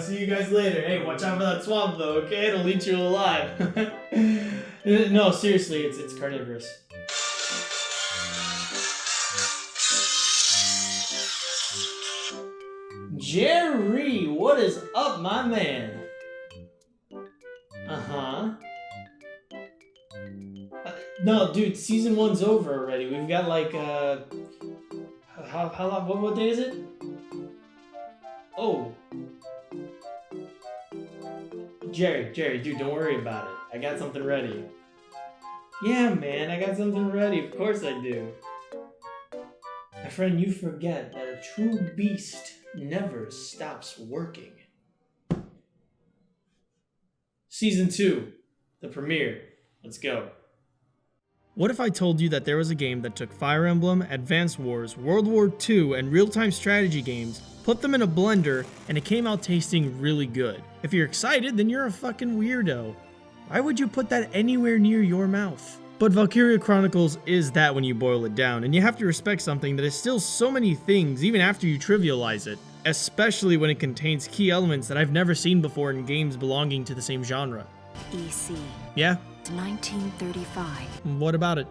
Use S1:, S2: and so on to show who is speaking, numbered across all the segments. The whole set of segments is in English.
S1: I'll see you guys later. Hey, watch out for that swamp though, okay? It'll eat you alive. No, seriously, it's carnivorous. Jerry, what is up, my man? No, dude, season 1's over already. We've got like, how long, what day is it? Oh. Jerry, dude, don't worry about it. I got something ready. Yeah, man, I got something ready. Of course I do. My friend, you forget that a true beast never stops working. Season 2, the premiere. Let's go. What if I told you that there was a game that took Fire Emblem, Advance Wars, World War II, and real-time strategy games, put them in a blender, and it came out tasting really good? If you're excited, then you're a fucking weirdo. Why would you put that anywhere near your mouth? But Valkyria Chronicles is that when you boil it down, and you have to respect something that is still so many things even after you trivialize it, especially when it contains key elements that I've never seen before in games belonging to the same genre.
S2: EC.
S1: Yeah?
S2: 1935.
S1: What about it?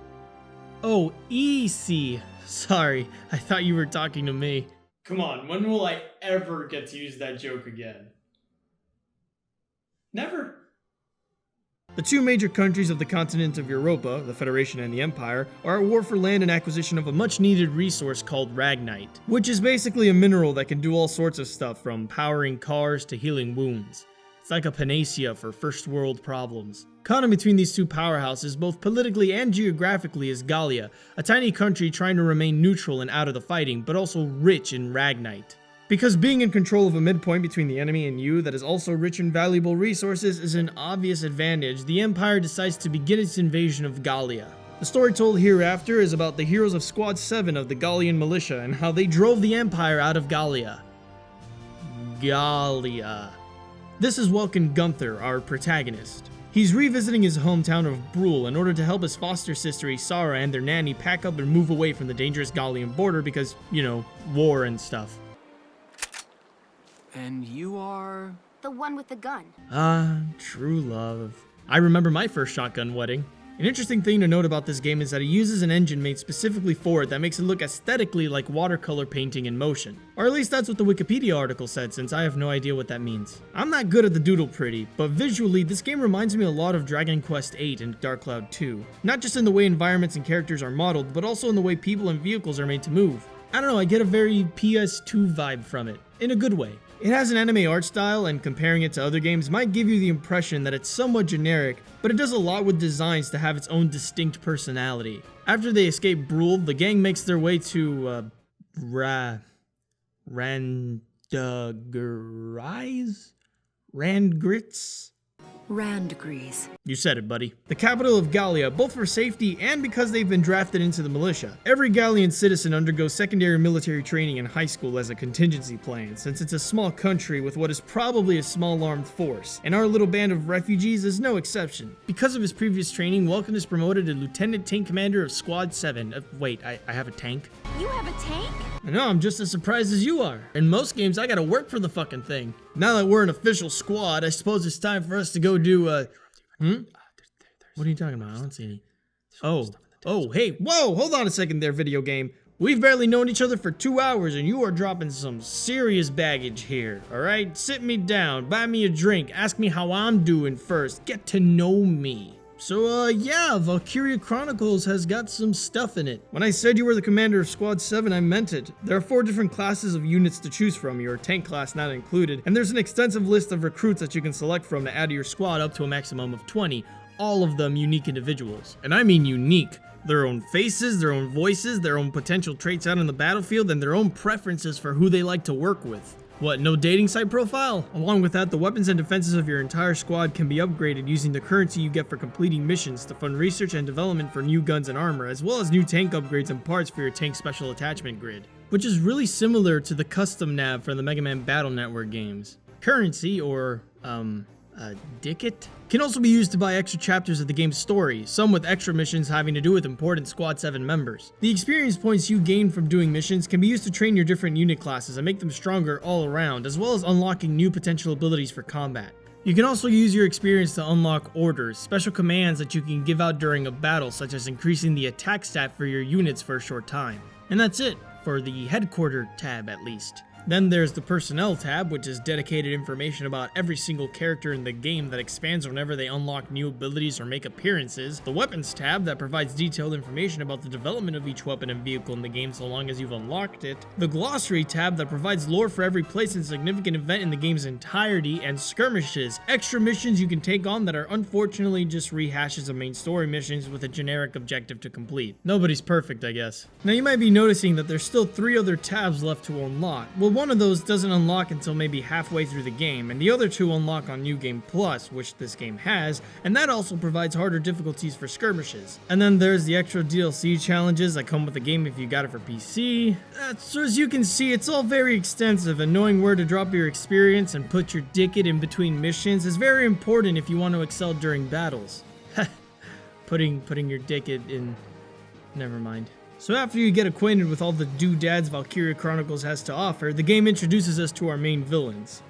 S1: Oh, EC. Sorry, I thought you were talking to me. Come on, when will I ever get to use that joke again? Never. The two major countries of the continent of Europa, the Federation and the Empire, are at war for land and acquisition of a much-needed resource called Ragnite, which is basically a mineral that can do all sorts of stuff, from powering cars to healing wounds. It's like a panacea for first world problems. Caught in between these two powerhouses, both politically and geographically, is Gallia, a tiny country trying to remain neutral and out of the fighting, but also rich in Ragnite. Because being in control of a midpoint between the enemy and you that is also rich in valuable resources is an obvious advantage, the Empire decides to begin its invasion of Gallia. The story told hereafter is about the heroes of Squad 7 of the Gallian militia and how they drove the Empire out of Gallia. Gallia. This is Welkin Gunther, our protagonist. He's revisiting his hometown of Brule in order to help his foster sister Isara and their nanny pack up and move away from the dangerous Gallian border because, you know, war and stuff.
S3: And you are?
S2: The one with the gun.
S1: Ah, true love. I remember my first shotgun wedding. An interesting thing to note about this game is that it uses an engine made specifically for it that makes it look aesthetically like watercolor painting in motion. Or at least that's what the Wikipedia article said, since I have no idea what that means. I'm not good at the doodle pretty, but visually this game reminds me a lot of Dragon Quest VIII and Dark Cloud 2. Not just in the way environments and characters are modeled, but also in the way people and vehicles are made to move. I don't know, I get a very PS2 vibe from it, in a good way. It has an anime art style, and comparing it to other games might give you the impression that it's somewhat generic, but it does a lot with designs to have its own distinct personality. After they escape Brule, the gang makes their way to, Randgriz?
S2: Randgriz.
S1: You said it, buddy. The capital of Gallia, both for safety and because they've been drafted into the militia. Every Gallian citizen undergoes secondary military training in high school as a contingency plan, since it's a small country with what is probably a small armed force, and our little band of refugees is no exception. Because of his previous training, Welkin is promoted to Lieutenant Tank Commander of Squad 7. Wait, I have a tank?
S2: You have a tank?
S1: I know, I'm just as surprised as you are. In most games, I gotta work for the fucking thing. Now that we're an official squad, I suppose it's time for us to go do, What are you talking about? I don't see any. Oh, hey, whoa, hold on a second there, video game. We've barely known each other for 2 hours and you are dropping some serious baggage here, alright? Sit me down, buy me a drink, ask me how I'm doing first, get to know me. So, yeah, Valkyria Chronicles has got some stuff in it. When I said you were the commander of Squad 7, I meant it. There are 4 different classes of units to choose from, your tank class not included, and there's an extensive list of recruits that you can select from to add to your squad up to a maximum of 20, all of them unique individuals. And I mean unique. Their own faces, their own voices, their own potential traits out on the battlefield, and their own preferences for who they like to work with. What, no dating site profile? Along with that, the weapons and defenses of your entire squad can be upgraded using the currency you get for completing missions to fund research and development for new guns and armor, as well as new tank upgrades and parts for your tank special attachment grid, which is really similar to the custom nav from the Mega Man Battle Network games. Currency, or, Dicket? Can also be used to buy extra chapters of the game's story, some with extra missions having to do with important Squad 7 members. The experience points you gain from doing missions can be used to train your different unit classes and make them stronger all around, as well as unlocking new potential abilities for combat. You can also use your experience to unlock orders, special commands that you can give out during a battle, such as increasing the attack stat for your units for a short time. And that's it, for the headquarter tab at least. Then there's the Personnel tab, which is dedicated information about every single character in the game that expands whenever they unlock new abilities or make appearances. The Weapons tab that provides detailed information about the development of each weapon and vehicle in the game so long as you've unlocked it. The Glossary tab that provides lore for every place and significant event in the game's entirety, and Skirmishes, extra missions you can take on that are unfortunately just rehashes of main story missions with a generic objective to complete. Nobody's perfect, I guess. Now you might be noticing that there's still 3 other tabs left to unlock. Well, one of those doesn't unlock until maybe halfway through the game, and the other 2 unlock on New Game Plus, which this game has, and that also provides harder difficulties for skirmishes. And then there's the extra DLC challenges that come with the game if you got it for PC. So as you can see, it's all very extensive, and knowing where to drop your experience and put your dicket in between missions is very important if you want to excel during battles. putting your dicket in... never mind. So after you get acquainted with all the doodads Valkyria Chronicles has to offer, the game introduces us to our main villains.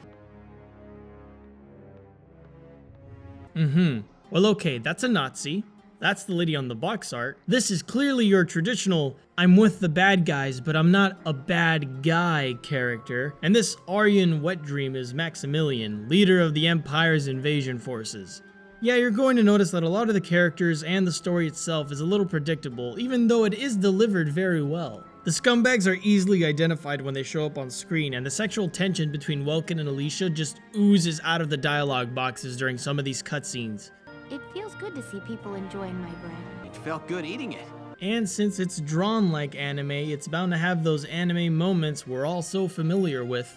S1: Well, okay, that's a Nazi. That's the lady on the box art. This is clearly your traditional, I'm with the bad guys, but I'm not a bad guy character. And this Aryan wet dream is Maximilian, leader of the Empire's invasion forces. Yeah, you're going to notice that a lot of the characters and the story itself is a little predictable, even though it is delivered very well. The scumbags are easily identified when they show up on screen, and the sexual tension between Welkin and Alicia just oozes out of the dialogue boxes during some of these cutscenes.
S2: It feels good to see people enjoying my bread.
S3: It felt good eating it.
S1: And since it's drawn like anime, it's bound to have those anime moments we're all so familiar with.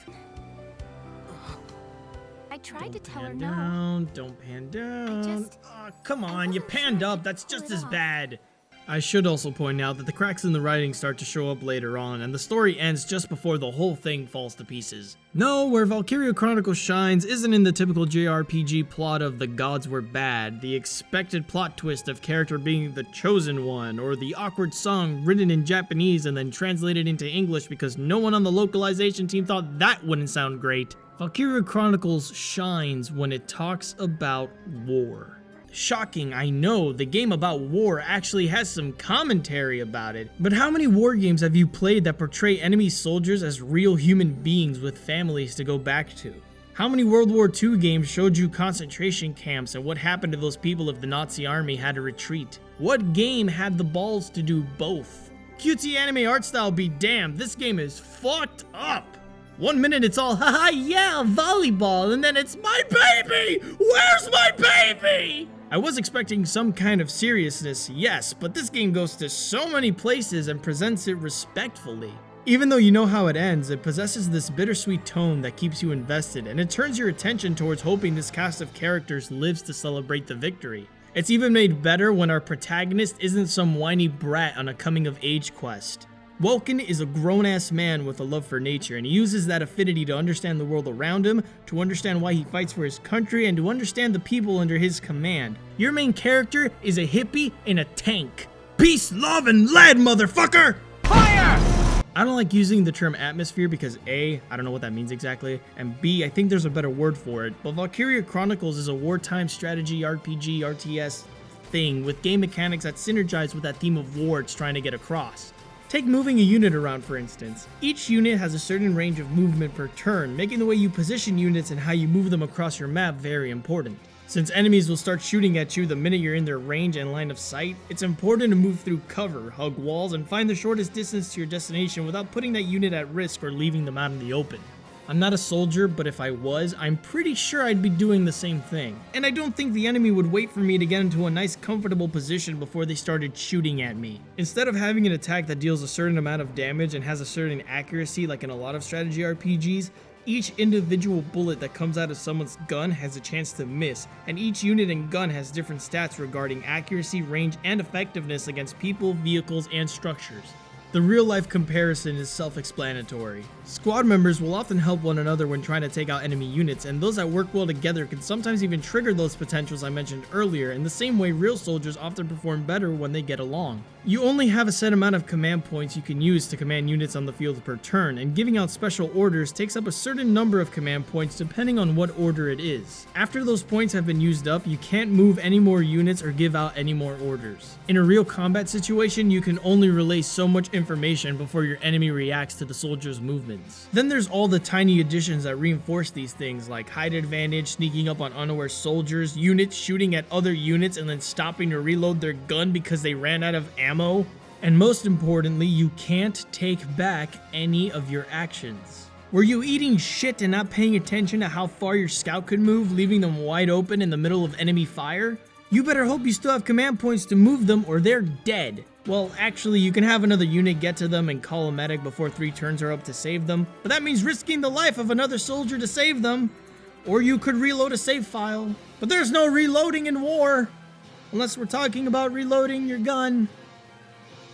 S2: I tried to tell her
S1: Pan
S2: no.
S1: down, don't pan down. Oh, come on, you panned up, that's just as bad. I should also point out that the cracks in the writing start to show up later on, and the story ends just before the whole thing falls to pieces. No, where Valkyria Chronicles shines isn't in the typical JRPG plot of the gods were bad, the expected plot twist of character being the chosen one, or the awkward song written in Japanese and then translated into English because no one on the localization team thought that wouldn't sound great. Valkyria Chronicles shines when it talks about war. Shocking, I know, the game about war actually has some commentary about it, but how many war games have you played that portray enemy soldiers as real human beings with families to go back to? How many World War II games showed you concentration camps and what happened to those people if the Nazi army had to retreat? What game had the balls to do both? Cutesy anime art style be damned, this game is fucked up! 1 minute it's all, haha, yeah, volleyball, and then it's my baby! Where's my baby? I was expecting some kind of seriousness, yes, but this game goes to so many places and presents it respectfully. Even though you know how it ends, it possesses this bittersweet tone that keeps you invested, and it turns your attention towards hoping this cast of characters lives to celebrate the victory. It's even made better when our protagonist isn't some whiny brat on a coming-of-age quest. Welkin is a grown-ass man with a love for nature, and he uses that affinity to understand the world around him, to understand why he fights for his country, and to understand the people under his command. Your main character is a hippie in a tank. Peace, love, and lead, motherfucker! Fire! I don't like using the term atmosphere because A, I don't know what that means exactly, and B, I think there's a better word for it, but Valkyria Chronicles is a wartime strategy RPG RTS thing with game mechanics that synergize with that theme of war it's trying to get across. Take moving a unit around, for instance. Each unit has a certain range of movement per turn, making the way you position units and how you move them across your map very important. Since enemies will start shooting at you the minute you're in their range and line of sight, it's important to move through cover, hug walls, and find the shortest distance to your destination without putting that unit at risk or leaving them out in the open. I'm not a soldier, but if I was, I'm pretty sure I'd be doing the same thing. And I don't think the enemy would wait for me to get into a nice comfortable position before they started shooting at me. Instead of having an attack that deals a certain amount of damage and has a certain accuracy like in a lot of strategy RPGs, each individual bullet that comes out of someone's gun has a chance to miss, and each unit and gun has different stats regarding accuracy, range, and effectiveness against people, vehicles, and structures. The real-life comparison is self-explanatory. Squad members will often help one another when trying to take out enemy units, and those that work well together can sometimes even trigger those potentials I mentioned earlier, in the same way real soldiers often perform better when they get along. You only have a set amount of command points you can use to command units on the field per turn, and giving out special orders takes up a certain number of command points depending on what order it is. After those points have been used up, you can't move any more units or give out any more orders. In a real combat situation, you can only relay so much information before your enemy reacts to the soldier's movements. Then there's all the tiny additions that reinforce these things, like height advantage, sneaking up on unaware soldiers, units shooting at other units and then stopping to reload their gun because they ran out of ammo. And most importantly, you can't take back any of your actions. Were you eating shit and not paying attention to how far your scout could move, leaving them wide open in the middle of enemy fire? You better hope you still have command points to move them or they're dead. Well, actually, you can have another unit get to them and call a medic before 3 turns are up to save them, but that means risking the life of another soldier to save them. Or you could reload a save file. But there's no reloading in war, unless we're talking about reloading your gun.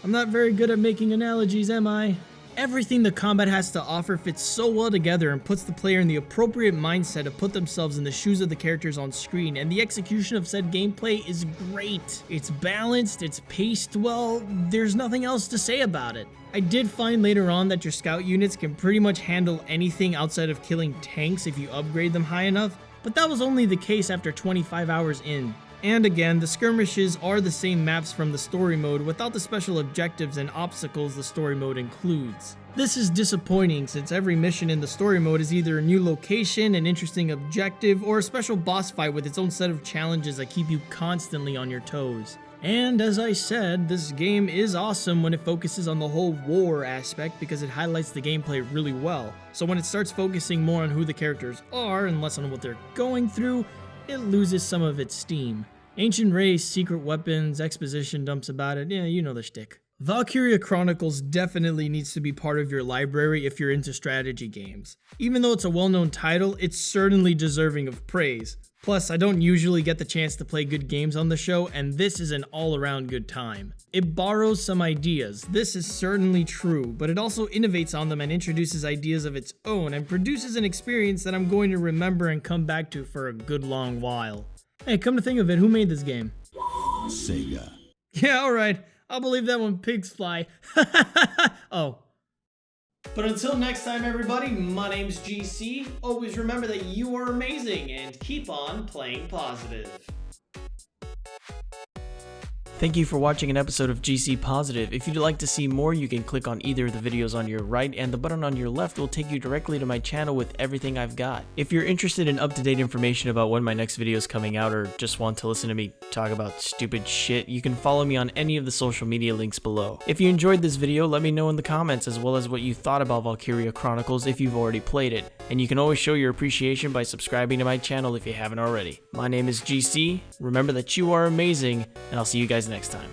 S1: I'm not very good at making analogies, am I? Everything the combat has to offer fits so well together and puts the player in the appropriate mindset to put themselves in the shoes of the characters on screen, and the execution of said gameplay is great. It's balanced, it's paced well, there's nothing else to say about it. I did find later on that your scout units can pretty much handle anything outside of killing tanks if you upgrade them high enough, but that was only the case after 25 hours in. And again, the skirmishes are the same maps from the story mode without the special objectives and obstacles the story mode includes. This is disappointing since every mission in the story mode is either a new location, an interesting objective, or a special boss fight with its own set of challenges that keep you constantly on your toes. And as I said, this game is awesome when it focuses on the whole war aspect because it highlights the gameplay really well. So when it starts focusing more on who the characters are and less on what they're going through, it loses some of its steam. Ancient race, secret weapons, exposition dumps about it, yeah, you know the shtick. Valkyria Chronicles definitely needs to be part of your library if you're into strategy games. Even though it's a well-known title, it's certainly deserving of praise. Plus, I don't usually get the chance to play good games on the show, and this is an all-around good time. It borrows some ideas, this is certainly true, but it also innovates on them and introduces ideas of its own and produces an experience that I'm going to remember and come back to for a good long while. Hey, come to think of it, who made this game?
S3: Sega.
S1: Yeah, alright, I'll believe that when pigs fly. Oh. But until next time, everybody, my name's GC. Always remember that you are amazing and keep on playing positive. Thank you for watching an episode of GC Positive. If you'd like to see more, you can click on either of the videos on your right, and the button on your left will take you directly to my channel with everything I've got. If you're interested in up-to-date information about when my next video is coming out, or just want to listen to me talk about stupid shit, you can follow me on any of the social media links below. If you enjoyed this video, let me know in the comments, as well as what you thought about Valkyria Chronicles if you've already played it. And you can always show your appreciation by subscribing to my channel if you haven't already. My name is GC, remember that you are amazing, and I'll see you guys next time.